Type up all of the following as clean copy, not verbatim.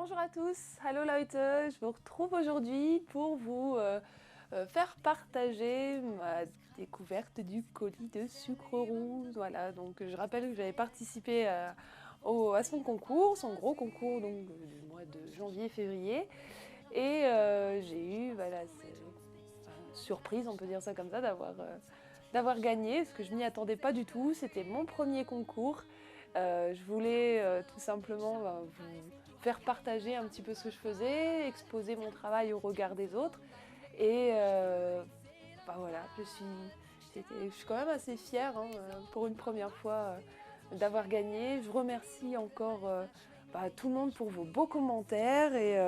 Bonjour à tous, hallo Leute, je vous retrouve aujourd'hui pour vous faire partager ma découverte du colis de sucre rouge. Voilà, donc je rappelle que j'avais participé à son concours, son gros concours donc, du mois de janvier-février. Et j'ai eu surprise, on peut dire ça comme ça, d'avoir gagné, parce que je m'y attendais pas du tout. C'était mon premier concours. Je voulais tout simplement vous faire partager un petit peu ce que je faisais, exposer mon travail au regard des autres. Et voilà, je suis quand même assez fière pour une première fois d'avoir gagné. Je remercie encore tout le monde pour vos beaux commentaires et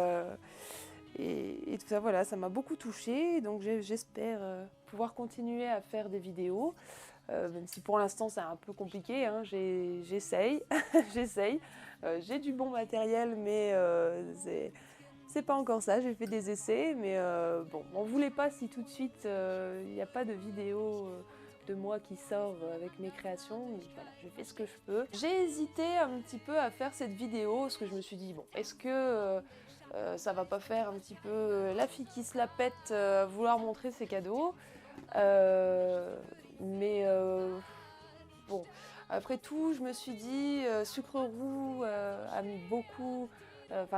tout ça, voilà, ça m'a beaucoup touchée. Donc j'espère pouvoir continuer à faire des vidéos. Même si pour l'instant c'est un peu compliqué, hein, j'essaye, j'essaye. J'ai du bon matériel, mais c'est pas encore ça. J'ai fait des essais, mais bon, m'en voulez pas si tout de suite il n'y a pas de vidéo de moi qui sort avec mes créations. Mais voilà, je fais ce que je peux. J'ai hésité un petit peu à faire cette vidéo parce que je me suis dit, bon, est-ce que ça va pas faire un petit peu la fille qui se la pète à vouloir montrer ses cadeaux mais bon, après tout, je me suis dit, Sucre Roux a mis beaucoup,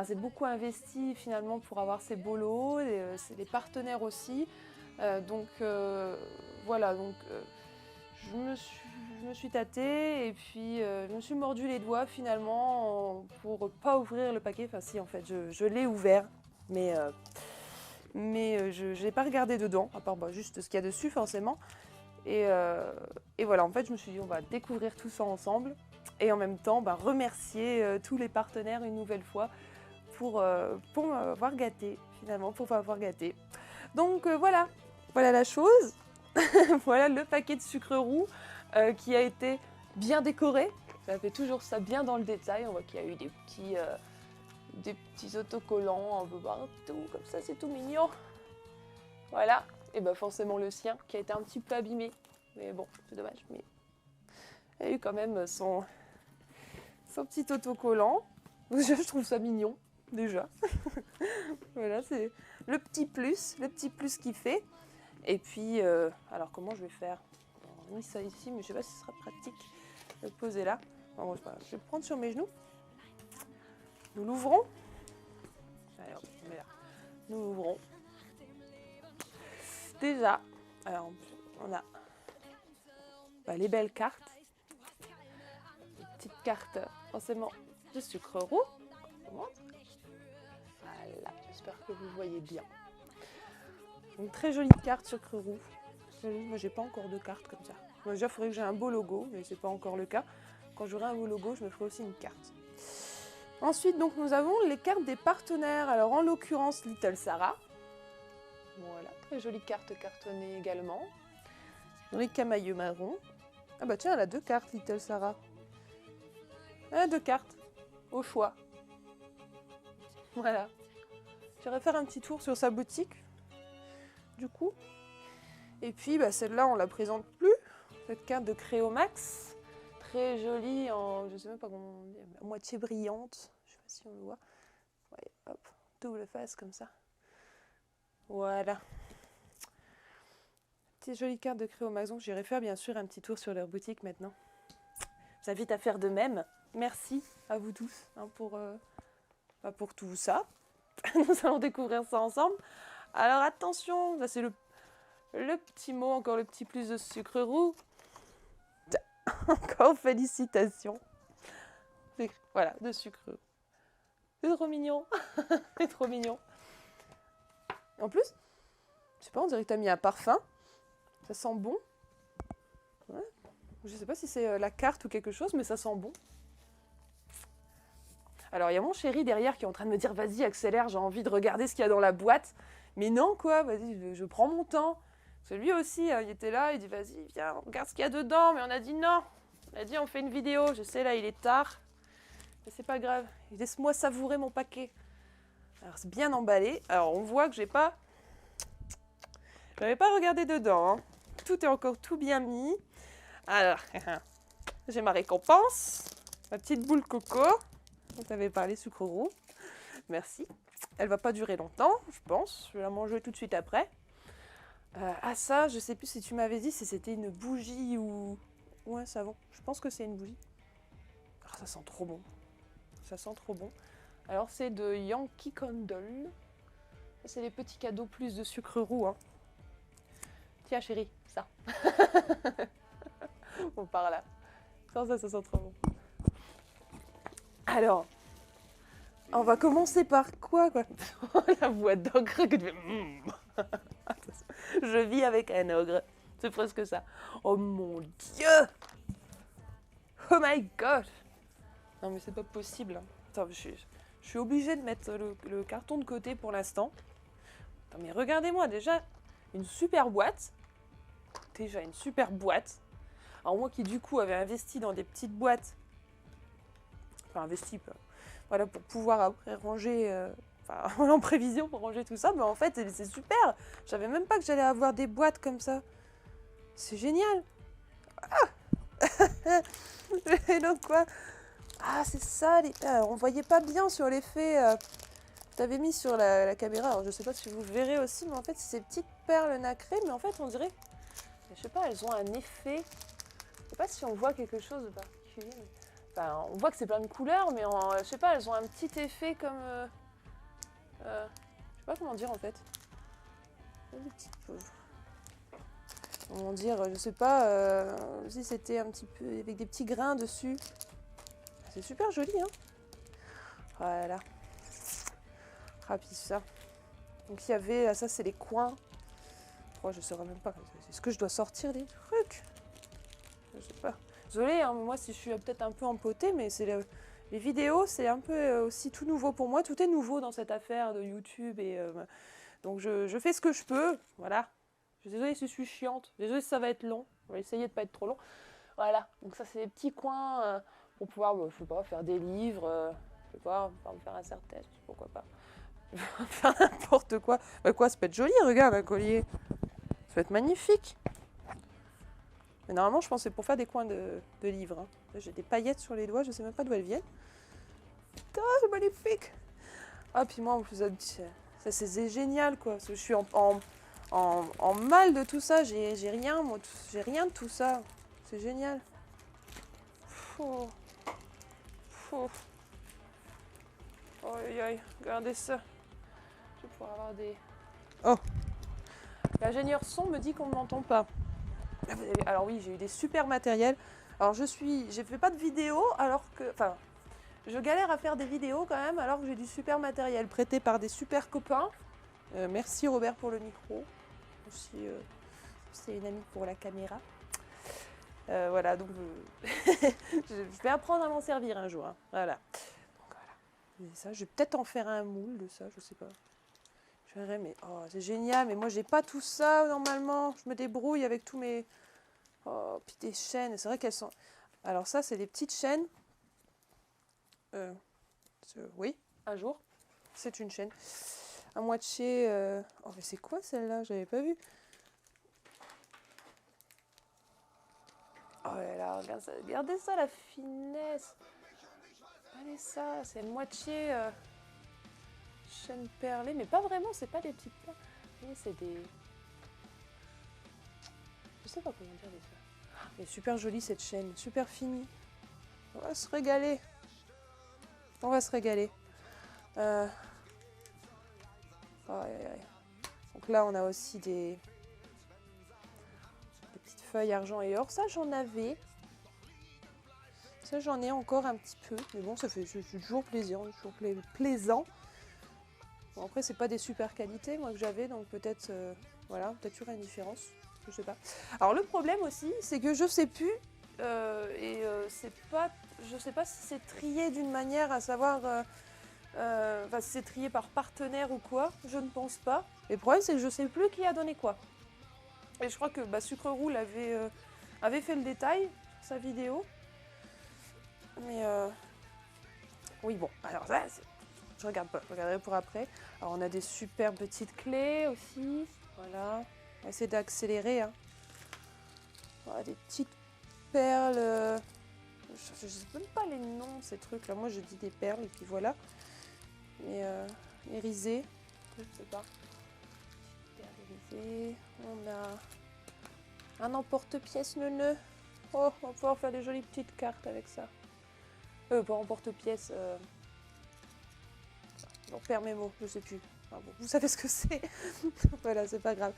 s'est beaucoup investi finalement pour avoir ces beaux lots, c'est les partenaires aussi. Donc voilà, donc je me suis tâtée et puis je me suis mordu les doigts finalement pour pas ouvrir le paquet. Enfin si, en fait, je l'ai ouvert, mais je n'ai pas regardé dedans, à part juste ce qu'il y a dessus forcément. Et voilà, en fait, je me suis dit, on va découvrir tout ça ensemble et en même temps remercier tous les partenaires une nouvelle fois pour m'avoir gâté, finalement, pour m'avoir gâté. Donc voilà la chose. Voilà le paquet de sucre roux qui a été bien décoré. Ça fait toujours ça bien dans le détail. On voit qu'il y a eu des petits autocollants un peu partout, comme ça, c'est tout mignon. Voilà. Et forcément le sien qui a été un petit peu abîmé. Mais bon, c'est dommage. Mais il a eu quand même son petit autocollant. Je trouve ça mignon, déjà. Voilà, c'est le petit plus qu'il fait. Et puis, alors comment je vais faire? On a mis ça ici, mais je sais pas si ce sera pratique de le poser là. Bon, je vais le prendre sur mes genoux. Nous l'ouvrons. Allez, on met là. Nous l'ouvrons. Déjà, alors on a les belles cartes. Des petites cartes forcément de sucre roux. Voilà, j'espère que vous voyez bien. Une très jolie carte sucre roux. Moi j'ai pas encore de carte comme ça. Moi, déjà il faudrait que j'ai un beau logo, mais c'est pas encore le cas. Quand j'aurai un beau logo, je me ferai aussi une carte. Ensuite, donc nous avons les cartes des partenaires. Alors en l'occurrence Little Sarah. Voilà, très jolie carte cartonnée également. Dans les camailleux marrons. Ah bah tiens, elle a 2 cartes, Little Sarah. Elle a 2 cartes, au choix. Voilà. J'irai faire un petit tour sur sa boutique, du coup. Et puis celle-là, on la présente plus. Cette carte de Créomax. Très jolie, je sais même pas comment on dit, à moitié brillante. Je sais pas si on le voit. Ouais, hop, double face comme ça. Voilà. Petite jolie carte de Créomax. Donc j'irai faire bien sûr un petit tour sur leur boutique maintenant. Je vous invite à faire de même. Merci à vous tous pour tout ça. Nous allons découvrir ça ensemble. Alors attention, ça c'est le petit mot, encore le petit plus de sucre roux. Encore félicitations. Voilà, de sucre roux. C'est trop mignon. C'est trop mignon. En plus, je sais pas, on dirait que tu as mis un parfum. Ça sent bon. Ouais. Je sais pas si c'est la carte ou quelque chose, mais ça sent bon. Alors, il y a mon chéri derrière qui est en train de me dire « Vas-y, accélère, j'ai envie de regarder ce qu'il y a dans la boîte. » Mais non, quoi, vas-y, je prends mon temps. Parce que lui aussi, il était là, il dit « Vas-y, viens, regarde ce qu'il y a dedans. » Mais on a dit non. On a dit « On fait une vidéo. » Je sais, là, il est tard. Mais c'est pas grave. Laisse-moi savourer mon paquet. Alors, c'est bien emballé. Alors, on voit que j'avais pas regardé dedans. Hein. Tout est encore tout bien mis. Alors, j'ai ma récompense. Ma petite boule coco. On t'avait parlé sucre roux. Merci. Elle va pas durer longtemps, je pense. Je vais la manger tout de suite après. Ah ça, je sais plus si tu m'avais dit si c'était une bougie ou un savon. Je pense que c'est une bougie. Ah, ça sent trop bon. Ça sent trop bon. Alors c'est de Yankee Candle. C'est les petits cadeaux plus de sucre roux. Hein. Tiens chérie, ça. On part là. Ça sent trop bon. Alors, on va commencer par quoi La voix d'ogre que tu fais. Je vis avec un ogre. C'est presque ça. Oh mon Dieu! Oh my god! Non mais c'est pas possible. Attends, je suis obligée de mettre le carton de côté pour l'instant. Attends, mais regardez-moi déjà une super boîte. Déjà une super boîte. Alors moi qui du coup avait investi dans des petites boîtes. Enfin investi, voilà, pour pouvoir après ranger... en prévision pour ranger tout ça, mais en fait c'est super. Je savais même pas que j'allais avoir des boîtes comme ça. C'est génial. Ah et donc quoi? Ah c'est ça, on voyait pas bien sur l'effet. Je t'avais mis sur la caméra, alors je sais pas si vous verrez aussi, mais en fait c'est ces petites perles nacrées, mais en fait on dirait, je sais pas, elles ont un effet. Je sais pas si on voit quelque chose de particulier. Mais... Enfin, on voit que c'est plein de couleurs, mais je sais pas, elles ont un petit effet comme. Je sais pas comment dire en fait. Comment dire, je sais pas si c'était un petit peu avec des petits grains dessus. C'est super joli, hein. Voilà. Rapide ça. Donc il y avait, ça c'est les coins. Oh, je saurais même pas. Est-ce que je dois sortir des trucs? Je sais pas. Désolée, hein, moi si je suis peut-être un peu empotée, mais c'est les vidéos, c'est un peu aussi tout nouveau pour moi. Tout est nouveau dans cette affaire de YouTube et donc je fais ce que je peux. Voilà. Je suis désolée si je suis chiante. Désolée si ça va être long. On va essayer de pas être trop long. Voilà. Donc ça c'est des petits coins pour pouvoir, je sais pas, faire des livres. Je sais pas, me faire un serre-tête, pourquoi pas. Faire n'importe quoi. Bah quoi, ça peut être joli, regarde un collier. Ça peut être magnifique. Mais normalement, je pense que c'est pour faire des coins de livres. Hein. J'ai des paillettes sur les doigts, je sais même pas d'où elles viennent. Putain, c'est magnifique. Ah, puis moi, en plus, ça c'est génial, quoi. Parce que je suis en mal de tout ça. J'ai rien, moi. J'ai rien de tout ça. C'est génial. Oh. Oh. Aïe, aïe, regardez ça. Je vais pouvoir avoir des... Oh. L'ingénieur son me dit qu'on ne m'entend pas. Alors oui, j'ai eu des super matériels. Alors j'ai fait pas de vidéos alors que... Enfin, je galère à faire des vidéos quand même alors que j'ai du super matériel prêté par des super copains. Merci Robert pour le micro. Aussi, c'est une amie pour la caméra. Voilà, donc je vais apprendre à m'en servir un jour. Hein. Voilà. Donc voilà. Et ça, je vais peut-être en faire un moule de ça, je sais pas. Je verrai, mais oh, c'est génial. Mais moi, j'ai pas tout ça normalement. Je me débrouille avec tous mes... Oh, puis des chaînes. C'est vrai qu'elles sont... Alors ça, c'est des petites chaînes. Oui, un jour. C'est une chaîne. À moitié... Oh, mais c'est quoi celle-là? J'avais pas vu. Oh là là, regardez ça, la finesse. Regardez ça, c'est moitié chaîne perlée. Mais pas vraiment, c'est pas des petites perles. Oui, c'est des... Je sais pas comment dire des ça. Elle est super jolie cette chaîne, super finie. On va se régaler. On va se régaler. Aïe, aïe, aïe. Donc là, on a aussi des petites feuilles argent et or. Ça, j'en avais. Ça, j'en ai encore un petit peu. Mais bon, ça fait toujours plaisir, toujours plaisant. Bon, après, c'est pas des super qualités, moi, que j'avais. Donc peut-être, voilà, peut-être qu'il y aura une différence. Je sais pas. Alors le problème aussi, c'est que je sais plus. C'est pas... Je sais pas si c'est trié d'une manière à savoir... si c'est trié par partenaire ou quoi, je ne pense pas. Et le problème, c'est que je sais plus qui a donné quoi. Et je crois que Sucre Roux avait fait le détail sur sa vidéo. Mais oui, bon, alors ça, je regarde pas, je regarderai pour après. Alors on a des super petites clés aussi, voilà. On va essayer d'accélérer. Hein. Voilà, des petites perles. Je ne sais même pas les noms de ces trucs là. Moi je dis des perles et puis voilà. Mais irisé. Je sais pas. Irisé. On a un emporte-pièce neuneu. Oh, on va pouvoir faire des jolies petites cartes avec ça. Pas emporte-pièce. On perd mes mots, je sais plus. Enfin, bon, vous savez ce que c'est. Voilà, c'est pas grave.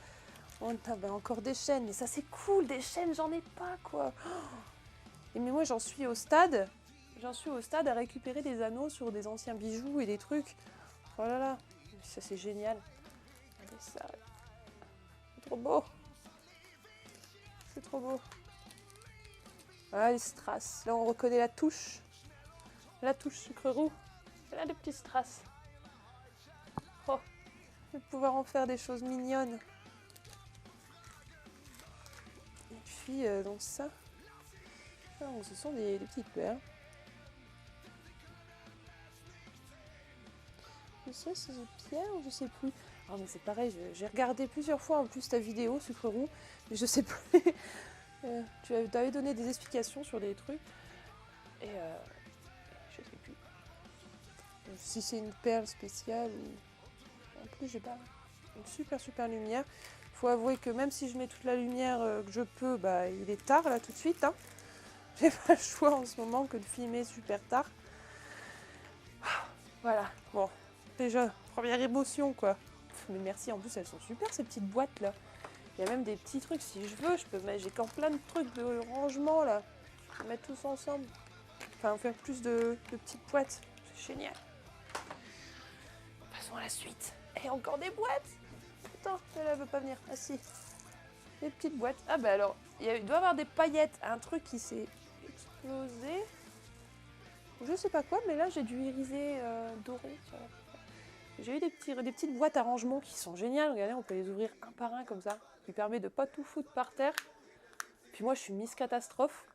On a encore des chaînes, mais ça c'est cool, des chaînes, j'en ai pas quoi. Et mais moi j'en suis au stade à récupérer des anneaux sur des anciens bijoux et des trucs. Oh là là, ça c'est génial. Regardez ça, c'est trop beau. C'est trop beau. Voilà les strass, là on reconnaît la touche sucre roux. Là des petits strass. Oh, je vais pouvoir en faire des choses mignonnes. Et puis donc ça, donc, ce sont des petites perles. Je sais si c'est pierre ou je sais plus. Ah mais c'est pareil, j'ai regardé plusieurs fois en plus ta vidéo sucre roux, mais je sais plus. Tu avais donné des explications sur des trucs et je sais plus. Si c'est une perle spéciale ou en plus j'ai pas une super lumière. Faut avouer que même si je mets toute la lumière que je peux, bah il est tard là tout de suite. Hein. J'ai pas le choix en ce moment que de filmer super tard. Voilà, bon, déjà, première émotion quoi. Mais merci, en plus elles sont super ces petites boîtes là. Il y a même des petits trucs si je veux, je peux mettre, j'ai quand plein de trucs de rangement là. Je peux mettre tous ensemble. Enfin, faire plus de petites boîtes. C'est génial. Passons à la suite. Et encore des boîtes. Attends, elle veut pas venir. Ah si. Des petites boîtes. Ah bah alors, il doit y avoir des paillettes. Un truc qui s'est explosé. Je sais pas quoi, mais là j'ai du irisé doré. J'ai eu des petites boîtes à rangement qui sont géniales. Regardez, on peut les ouvrir un par un comme ça. Qui permet de pas tout foutre par terre. Puis moi je suis Miss Catastrophe.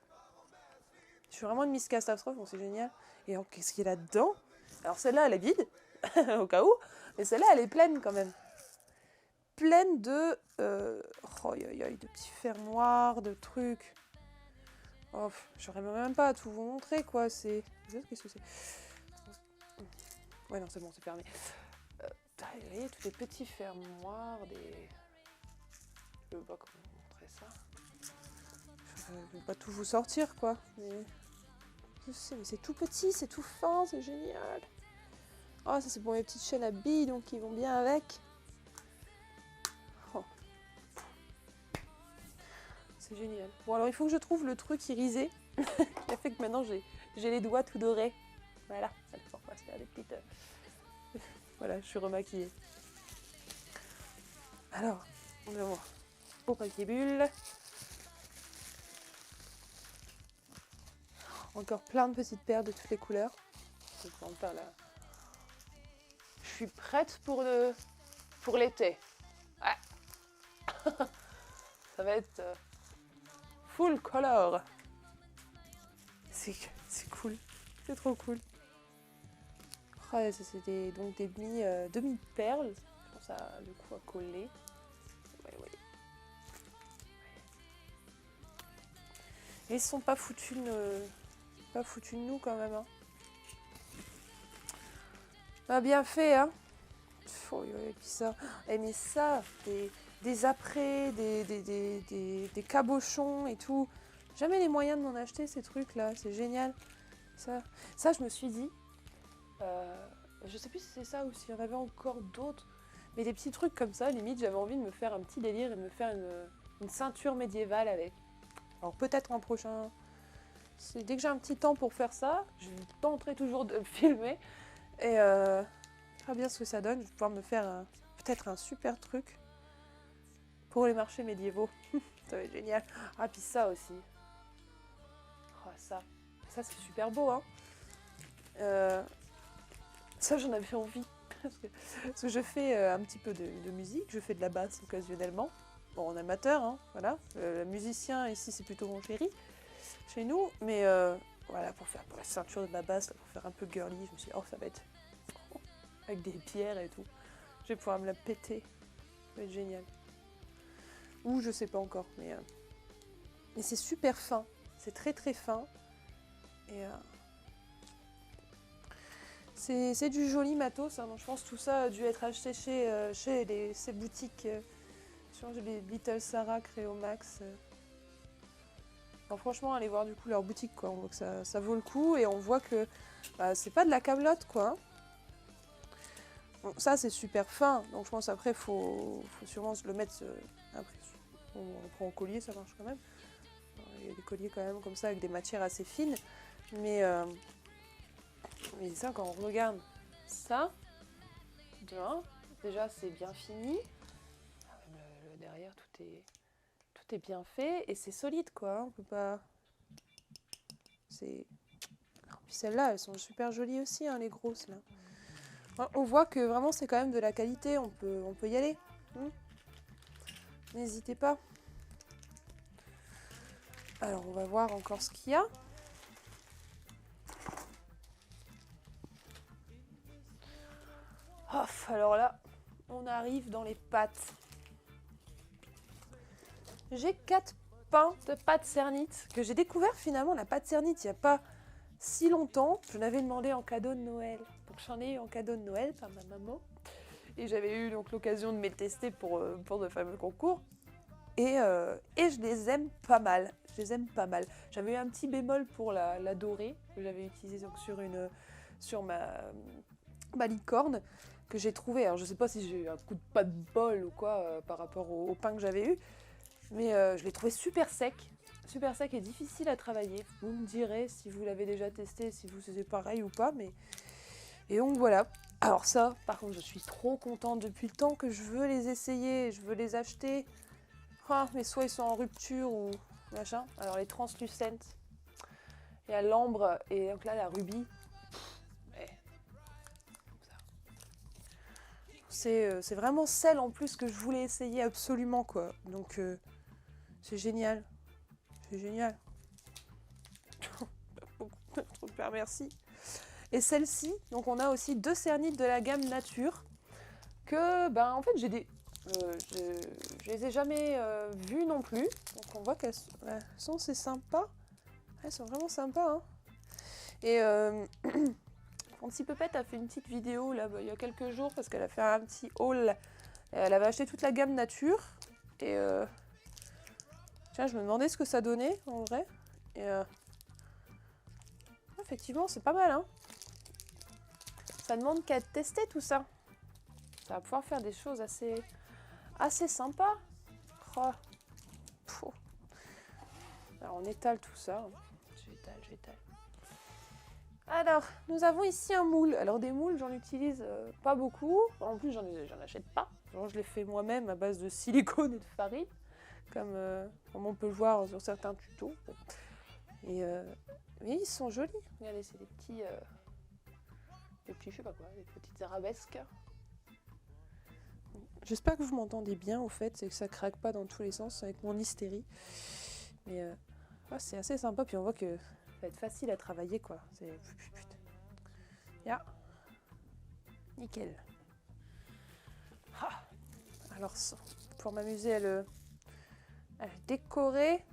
Je suis vraiment une Miss Catastrophe, bon, c'est génial. Et alors, qu'est-ce qu'il y a là-dedans? Alors celle-là elle est vide, au cas où. Mais celle-là elle est pleine quand même. Pleine de de petits fermoirs, de trucs. Oh, j'aurais même pas à tout vous montrer quoi. C'est. Qu'est-ce que c'est? Ouais non c'est bon, c'est fermé. Vous voyez tous les petits fermoirs, des. Je sais pas comment vous montrer ça. Je vais pas tout vous sortir quoi. Mais... je sais, mais c'est tout petit, c'est tout fin, c'est génial. Oh ça c'est pour mes petites chaînes à billes donc qui vont bien avec. Oh. C'est génial. Bon alors il faut que je trouve le truc irisé qui a fait que maintenant j'ai les doigts tout dorés. Voilà, on va se faire des petites... Voilà, je suis remaquillée. Alors, on va voir. Au papier bulle. Encore plein de petites perles de toutes les couleurs. Je vais en faire là. Je suis prête pour l'été. Ouais. Ça va être full color. C'est cool. C'est trop cool. Oh, ça c'est des demi-perles. Je pense à du coup à coller. Ouais. Et ils sont pas foutus de nous quand même. Hein. Ah, bien fait hein. Oh, et puis ça. Eh, mais ça, des apprêts, des cabochons et tout. Jamais les moyens de m'en acheter ces trucs là. C'est génial. Ça je me suis dit. Je sais plus si c'est ça ou s'il y en avait encore d'autres. Mais des petits trucs comme ça, limite, j'avais envie de me faire un petit délire et de me faire une ceinture médiévale avec. Alors peut-être un prochain... Dès que j'ai un petit temps pour faire ça, je tenterai toujours de filmer. Et très bien ce que ça donne. Je vais pouvoir me faire peut-être un super truc pour les marchés médiévaux. Ça va être génial. Ah, puis ça aussi. Oh, ça c'est super beau, hein. Ça, j'en avais envie. Parce que je fais un petit peu de musique, je fais de la basse occasionnellement. Bon, en amateur, hein, voilà. Le musicien, ici, c'est plutôt mon chéri, chez nous. Mais voilà, pour la ceinture de la basse, pour faire un peu girly, je me suis dit, oh, ça va être... avec des pierres et tout. Je vais pouvoir me la péter. Ça va être génial. Ou je sais pas encore, mais c'est super fin. C'est très fin. Et C'est du joli matos, hein. Donc, je pense que tout ça a dû être acheté chez ces boutiques. Sur les Little Sarah, Créomax. Non, franchement, allez voir du coup leur boutique, quoi. On voit que ça vaut le coup et on voit que bah, c'est pas de la camelote, quoi. Bon, ça, c'est super fin. Donc je pense après, faut sûrement se le mettre. Après, on prend en collier, ça marche quand même. Il y a des colliers quand même comme ça avec des matières assez fines. Mais ça, quand on regarde ça, déjà c'est bien fini. Le derrière, tout est bien fait et c'est solide, quoi. On peut pas. Puis celles-là, elles sont super jolies aussi, hein, les grosses là. On voit que vraiment c'est quand même de la qualité. On peut y aller. N'hésitez pas. Alors on va voir encore ce qu'il y a. Alors là, on arrive dans les pâtes. J'ai 4 pains de pâte cernite que j'ai découvert finalement la pâte cernite il n'y a pas si longtemps. Je l'avais demandé en cadeau de Noël. Donc j'en ai eu en cadeau de Noël par ma maman. Et j'avais eu donc l'occasion de me les tester pour de fameux concours. Et je les aime pas mal. J'avais eu un petit bémol pour la dorée que j'avais utilisée donc sur ma licorne que j'ai trouvé. Alors je sais pas si j'ai eu un coup de pas de bol ou quoi par rapport au pain que j'avais eu. Mais je l'ai trouvé super sec et difficile à travailler. Vous me direz si vous l'avez déjà testé, si vous c'est pareil ou pas. Et donc voilà. Alors ça, par contre, je suis trop contente depuis le temps que je veux les essayer, je veux les acheter. Mais soit ils sont en rupture ou machin. Alors les translucentes, il y a l'ambre et donc là la rubis. C'est vraiment celle en plus que je voulais essayer absolument, quoi. Donc c'est génial. C'est génial. Super, merci. Et celle-ci, donc on a aussi 2 cernites de la gamme nature que, en fait, je les ai jamais vues non plus. Donc on voit qu'elles sont, c'est sympa. Elles sont vraiment sympas, hein. Et Fancy Puppet a fait une petite vidéo là, il y a quelques jours parce qu'elle a fait un petit haul. Elle avait acheté toute la gamme nature. Et tiens, je me demandais ce que ça donnait en vrai. Et effectivement, c'est pas mal, hein. Ça demande qu'à tester tout ça. Ça va pouvoir faire des choses assez sympas. Oh. Alors on étale tout ça. J'étale. Alors, nous avons ici un moule. Alors des moules, j'en utilise pas beaucoup. En plus, j'en achète pas. Genre, je les fais moi-même à base de silicone et de farine, comme on peut le voir sur certains tutos. Et mais ils sont jolis. Regardez, c'est des petits, je sais pas quoi, des petites arabesques. J'espère que vous m'entendez bien, au fait, c'est que ça craque pas dans tous les sens avec mon hystérie. Mais c'est assez sympa, puis on voit que ça va être facile à travailler, quoi. C'est yeah. Nickel. Alors, pour m'amuser à le décorer,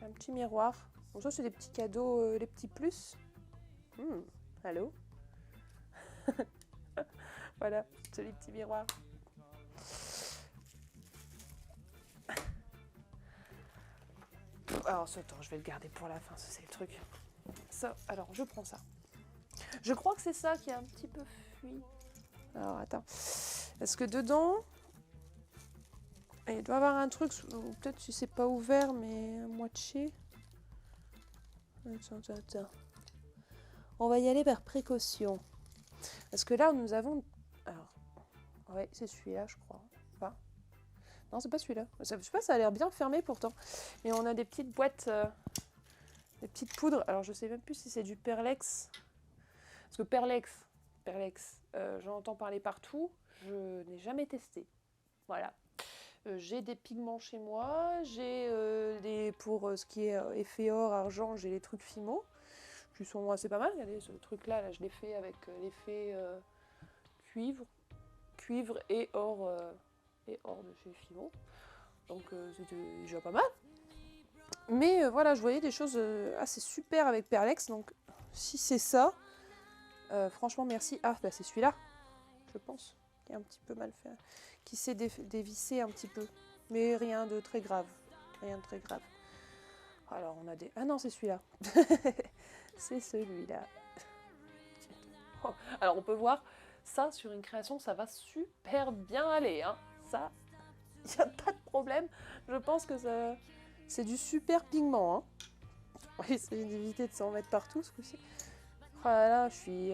un petit miroir. Bon, ça, c'est des petits cadeaux, les petits plus. Allô. Voilà, joli petit miroir. Alors, attends, je vais le garder pour la fin, ça c'est le truc. Ça, alors, je prends ça. Je crois que c'est ça qui a un petit peu fui. Alors, attends. Est-ce que dedans, il doit y avoir un truc, peut-être si c'est pas ouvert, mais à moitié. Attends. On va y aller par précaution. Parce que là, nous avons... Alors, ouais, c'est celui-là, je crois. Enfin, non, c'est pas celui-là. Je sais pas, ça a l'air bien fermé pourtant. Mais on a des petites boîtes, des petites poudres. Alors, je sais même plus si c'est du Perlex. Parce que Perlex, j'en entends parler partout. Je n'ai jamais testé. Voilà. J'ai des pigments chez moi. J'ai pour ce qui est effet or, argent, j'ai les trucs Fimo. Qui sont assez pas mal. Regardez, ce truc-là, je l'ai fait avec l'effet cuivre et or de chez Fimo. Donc c'était déjà pas mal. Mais voilà, je voyais des choses assez super avec Perlex. Donc si c'est ça, Franchement, merci. Ah, bah c'est celui-là, je pense, qui est un petit peu mal fait, qui s'est dévissé un petit peu. Mais rien de très grave. Rien de très grave. Alors, on a des... Ah non, c'est celui-là. C'est celui-là. Alors, on peut voir, ça, sur une création, ça va super bien aller. Hein. Ça, il n'y a pas de problème. Je pense que ça... c'est du super pigment. Hein. On va essayer d'éviter de s'en mettre partout, ce coup-ci. Oh là là,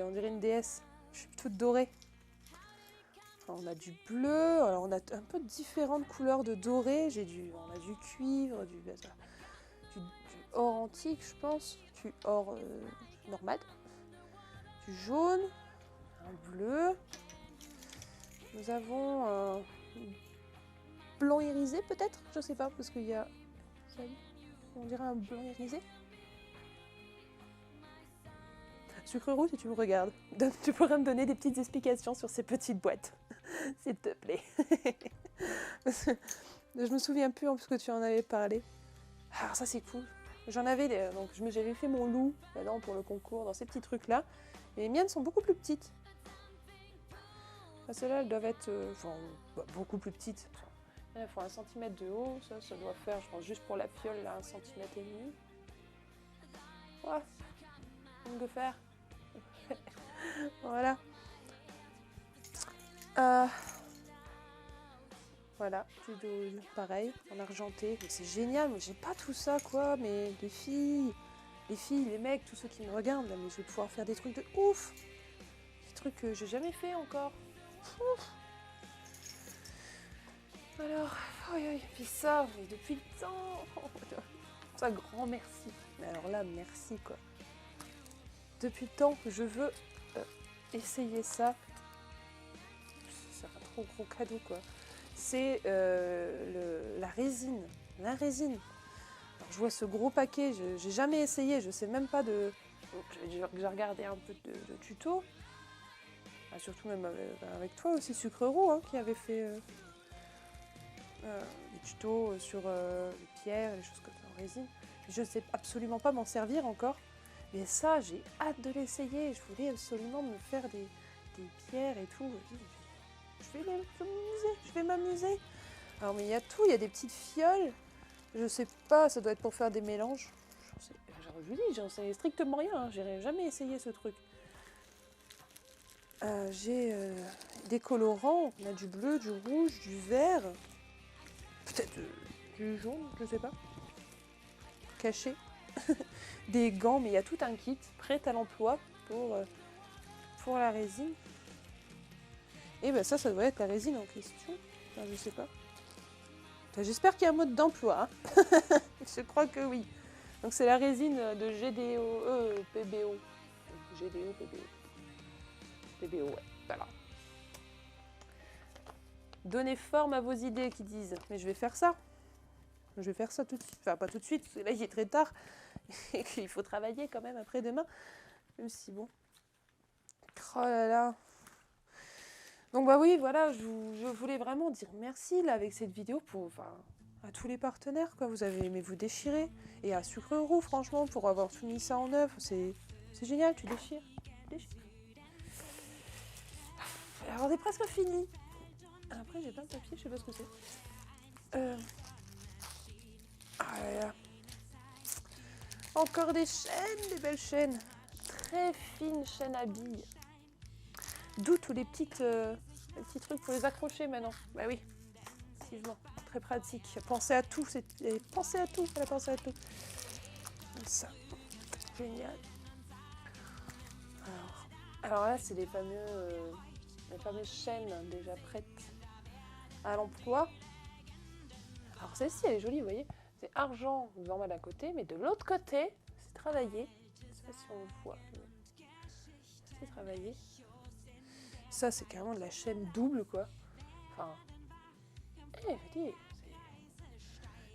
on dirait une déesse. Je suis toute dorée. Alors, on a du bleu, alors on a un peu différentes couleurs de doré. On a du cuivre, du or antique, je pense, du or normal, du jaune, un bleu. Nous avons un blanc irisé peut-être, je sais pas, parce qu'il y a, on dirait un blanc irisé. Sucre roux, si tu me regardes, tu pourrais me donner des petites explications sur ces petites boîtes, s'il te plaît. Je me souviens plus en plus que tu en avais parlé. Alors ça c'est cool. J'en avais, donc j'avais fait mon loup là-dedans pour le concours, dans ces petits trucs-là. Et les miennes sont beaucoup plus petites. Celles-là, elles doivent être beaucoup plus petites. Elles font 1 cm de haut, ça doit faire, je pense, juste pour la fiole, là, 1,5 cm. Ouais, donc de faire. Voilà. Voilà, pareil, en argenté. Mais c'est génial, mais j'ai pas tout ça, quoi. Mais les filles, les mecs, tous ceux qui me regardent, là, mais je vais pouvoir faire des trucs de ouf. Des trucs que j'ai jamais fait encore. Ouf. Alors, puis ça, depuis le temps. Ça, grand merci. Mais alors là, merci, quoi. Depuis le temps que je veux essayer ça. C'est un trop gros cadeau, quoi. C'est la résine. La résine. Alors, je vois ce gros paquet, j'ai jamais essayé, je sais même pas de... J'ai regardé un peu de tutos. Ah, surtout même avec toi aussi, Sucre Roux, hein, qui avait fait des tutos sur les pierres, les choses comme ça en résine. Je ne sais absolument pas m'en servir encore. Mais ça, j'ai hâte de l'essayer. Je voulais absolument me faire des pierres et tout. Je vais m'amuser. Alors, mais il y a tout, il y a des petites fioles. Je sais pas, ça doit être pour faire des mélanges. Je vous dis, j'en sais strictement rien. Hein. J'ai jamais essayé ce truc. J'ai des colorants. On a du bleu, du rouge, du vert. Peut-être du jaune, je sais pas. Caché. Des gants, mais il y a tout un kit prêt à l'emploi pour la résine. Et ben ça doit être la résine en question. Enfin, je sais pas. J'espère qu'il y a un mode d'emploi. Hein. Je crois que oui. Donc c'est la résine de PBO. PBO, ouais. Voilà. Donnez forme à vos idées, qui disent. Mais je vais faire ça. Je vais faire ça tout de suite. Enfin, pas tout de suite, parce que là, il est très tard. Et qu'il faut travailler quand même après-demain. Même si, bon. Oh là là. Donc, bah oui, voilà, je voulais vraiment dire merci, là, avec cette vidéo, à tous les partenaires, quoi. Vous avez aimé vous déchirer. Et à Sucre Roux, franchement, pour avoir tout mis ça en œuvre. C'est génial, tu déchires. Alors, on est presque fini. Après, j'ai plein de papier, je sais pas ce que c'est. Ah là là. Encore des chaînes, des belles chaînes. Très fines chaînes à billes. D'où tous les petits trucs pour les accrocher maintenant. Bah oui, effectivement, très pratique. Pensez à tout, pensez à tout, elle a pensé à tout. Comme ça, génial. Alors là, c'est les fameuses chaînes déjà prêtes à l'emploi. Alors celle-ci, elle est jolie, vous voyez. C'est argent normal à côté, mais de l'autre côté, c'est travaillé. Je ne sais pas si on le voit. C'est travaillé. Ça, c'est carrément de la chaîne double, quoi. Enfin,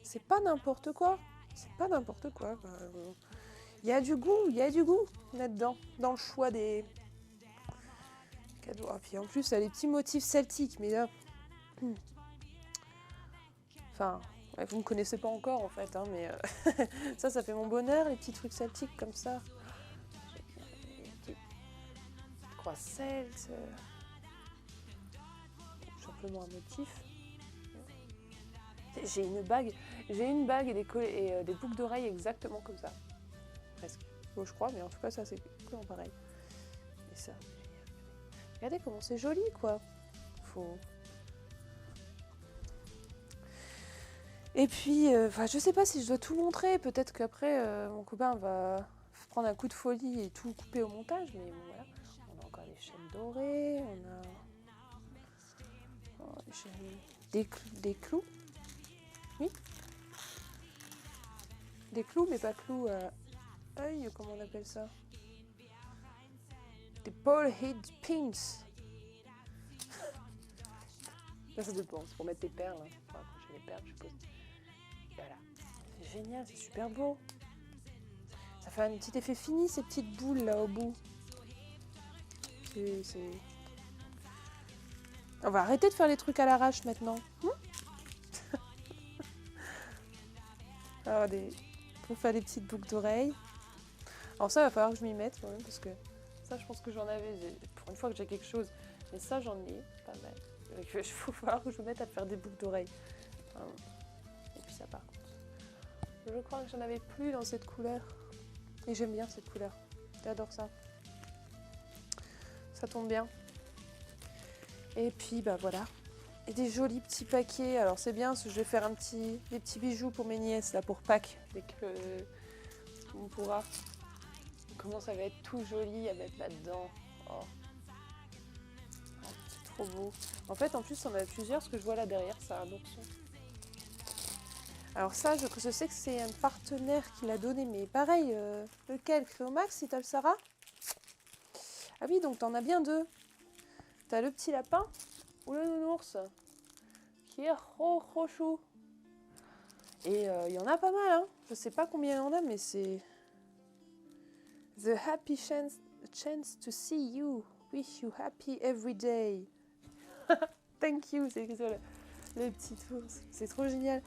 c'est pas n'importe quoi. C'est pas n'importe quoi. Il y a du goût là-dedans, dans le choix des cadeaux. Et puis en plus, il y a les petits motifs celtiques, mais là... Enfin... Ouais, vous ne me connaissez pas encore en fait, hein, mais ça fait mon bonheur, les petits trucs celtiques comme ça. celte. Simplement un motif. J'ai une bague et des boucles d'oreilles exactement comme ça. Presque. Bon, je crois, mais en tout cas, ça c'est exactement pareil. Et ça, regardez comment c'est joli, quoi. Faut... Et puis, je sais pas si je dois tout montrer. Peut-être qu'après, mon copain va prendre un coup de folie et tout couper au montage. Mais bon, voilà. On a encore des chaînes dorées. On a des clous. Oui. Des clous, mais pas clous à œil, comment on appelle ça? Des ball head pins. Ça dépend, c'est pour mettre tes perles. Hein. Pour accrocher les perles, je suppose. Voilà. C'est génial, c'est super beau. Ça fait un petit effet fini, ces petites boules là au bout. C'est... On va arrêter de faire les trucs à l'arrache maintenant. Alors, pour faire des petites boucles d'oreilles. Alors ça, il va falloir que je m'y mette quand même, parce que ça, je pense que j'en avais. Pour une fois que j'ai quelque chose. Mais ça, j'en ai pas mal. Il va falloir que je me mette à faire des boucles d'oreilles. Et puis ça, par contre. Je crois que j'en avais plus dans cette couleur. Et j'aime bien cette couleur. J'adore ça. Ça tombe bien. Et puis, bah voilà. Et des jolis petits paquets. Alors c'est bien, parce que je vais faire des petits bijoux pour mes nièces, là, pour Pâques. Dès que on pourra. Comment ça va être tout joli à mettre là-dedans. Oh. C'est trop beau. En fait, en plus, on a plusieurs. Ce que je vois là derrière, ça a un ourson. Alors ça, je sais que c'est un partenaire qui l'a donné, mais pareil, lequel? Créomax, Ital Sarah? Ah oui, donc t'en as bien deux. T'as le petit lapin ou le nounours qui est trop chou. Et il y en a pas mal, hein. Je sais pas combien il y en a, mais c'est... The happy chance to see you. Wish you happy every day. Thank you, c'est écrit sur le petit ours. C'est trop génial.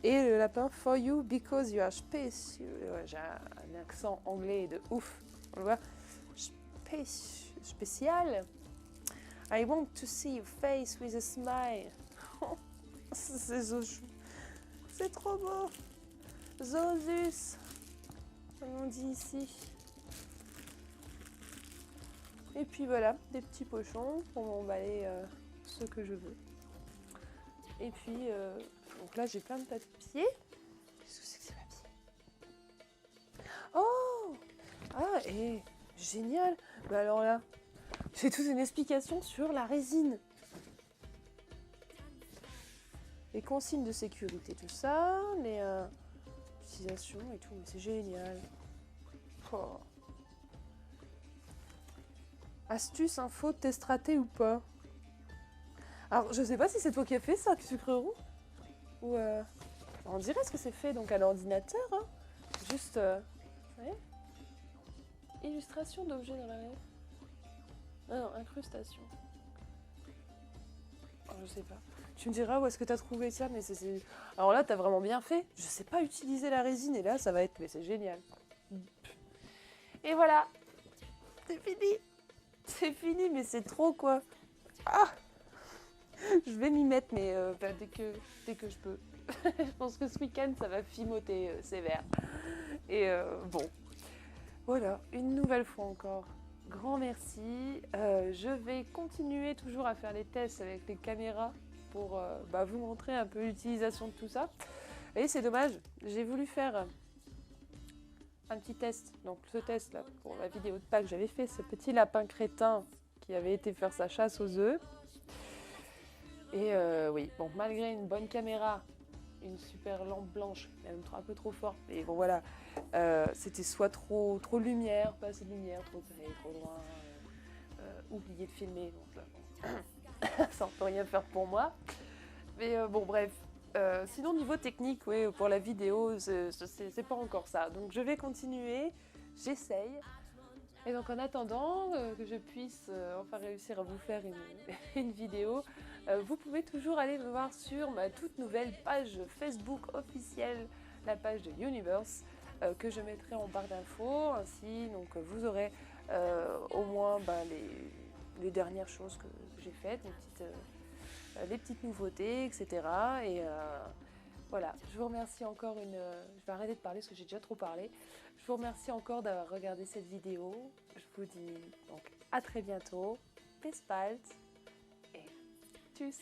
Et le lapin, for you because you are special. Ouais, j'ai un accent anglais de ouf. On le voit. Spécial. I want to see your face with a smile. C'est so chou. C'est trop beau. Zosus. Comme on dit ici. Et puis voilà, des petits pochons pour m'emballer ce que je veux. Et puis, donc là j'ai plein de papiers. Qu'est-ce que c'est que ces papiers? Oh! Ah, et génial! Bah alors là, j'ai toute une explication sur la résine. Les consignes de sécurité, tout ça, les utilisations et tout, mais c'est génial. Oh. Astuce, info, testraté ou pas? Alors, je sais pas si c'est toi qui as fait ça, Sucre Roux. Ou on dirait ce que c'est fait donc à l'ordinateur. Hein. Juste, vous voyez, illustration d'objets dans la rêve. Non, incrustation. Oh, je sais pas. Tu me diras où est-ce que t'as trouvé ça, mais c'est... Alors là, t'as vraiment bien fait. Je sais pas utiliser la résine et là, ça va être... Mais c'est génial. Et voilà. C'est fini. C'est fini, mais c'est trop quoi. Ah! Je vais m'y mettre, mais dès que je peux. Je pense que ce week-end, ça va fimoter sévère. Et bon, voilà, une nouvelle fois encore, grand merci. Je vais continuer toujours à faire les tests avec les caméras pour vous montrer un peu l'utilisation de tout ça. Et c'est dommage, j'ai voulu faire un petit test. Donc ce test là, pour la vidéo de Pâques, j'avais fait ce petit lapin crétin qui avait été faire sa chasse aux œufs. Et oui, bon, malgré une bonne caméra, une super lampe blanche, même un peu trop forte, mais bon voilà, c'était soit trop lumière, pas assez de lumière, trop près, trop loin, oublié de filmer, donc là, ça ne peut rien faire pour moi. Mais bon, bref, sinon niveau technique, oui, pour la vidéo, c'est pas encore ça, donc je vais continuer, j'essaye. Et donc en attendant que je puisse enfin réussir à vous faire une vidéo, vous pouvez toujours aller me voir sur ma toute nouvelle page Facebook officielle, la page de Universe, que je mettrai en barre d'infos. Ainsi, donc vous aurez au moins les dernières choses que j'ai faites, les petites nouveautés, etc. Et voilà, je vous remercie encore je vais arrêter de parler parce que j'ai déjà trop parlé. Je vous remercie encore d'avoir regardé cette vidéo. Je vous dis donc à très bientôt. Bis bald et tschüss.